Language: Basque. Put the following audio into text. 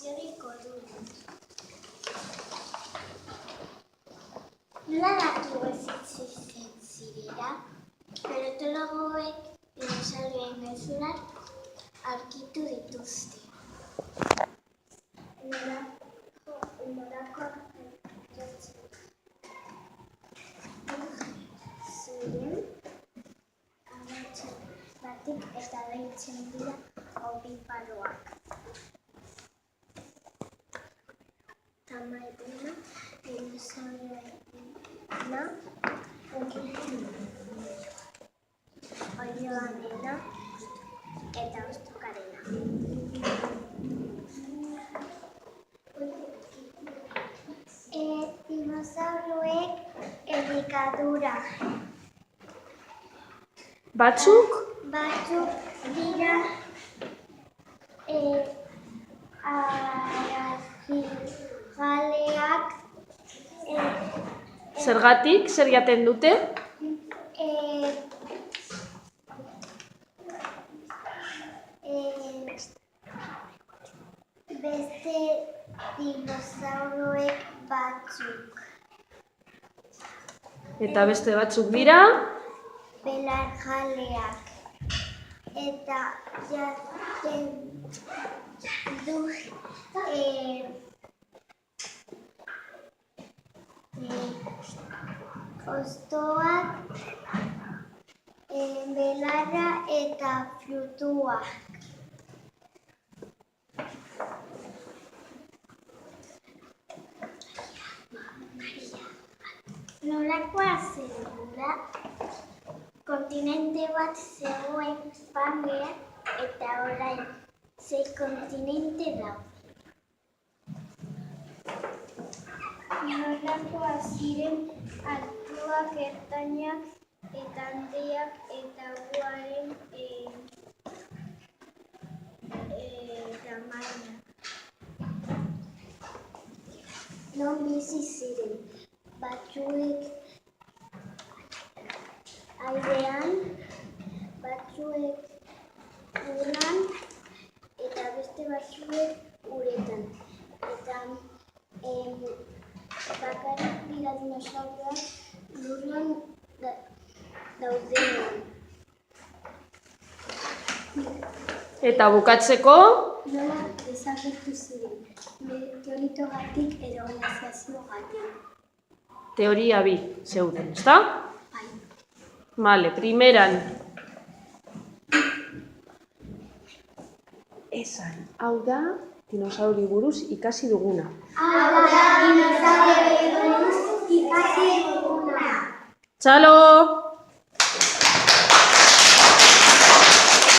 esplikaziorik dugu. Nola datu existitzen zirela, paleontologoek dinosaurioen gezurak aurkitu dituzte. Nolakoak ziren, ametsen batik eta deitzen dira obiparoak. Tamaina dinosaurioena, oiloarena eta ostokarena. Dinosauroek elikadura. Batzuk? Batzuk dira arazigaleak. Zergatik? Zer jaten dute? Beste dinosauroek batzuk. Eta beste batzuk dira? Belarjaleak. Eta jaten du hostoak, belarra eta frutuak. Nolakoa zelula, kontinente bat zegoen Pangean eta orain 6 kontinente daude. Nolakoa ziren altuak, ertainak eta handiak eta uaren tamaina. Non bizi ziren, batzuek airean, batzuek lurran eta beste batzuek uretan. Eta bakarrik dira dinosauroak lurran daudenean. Eta bukatzeko? Nola desagertu ziren, meteoritogatik edo glaziaziogatik. Teoria bi zeuden, ezta? Bai. Vale, primeran. Esan, hau da dinosauri buruz ikasi duguna. Hau da dinosaurioei buruz ikasi duguna. Txalo!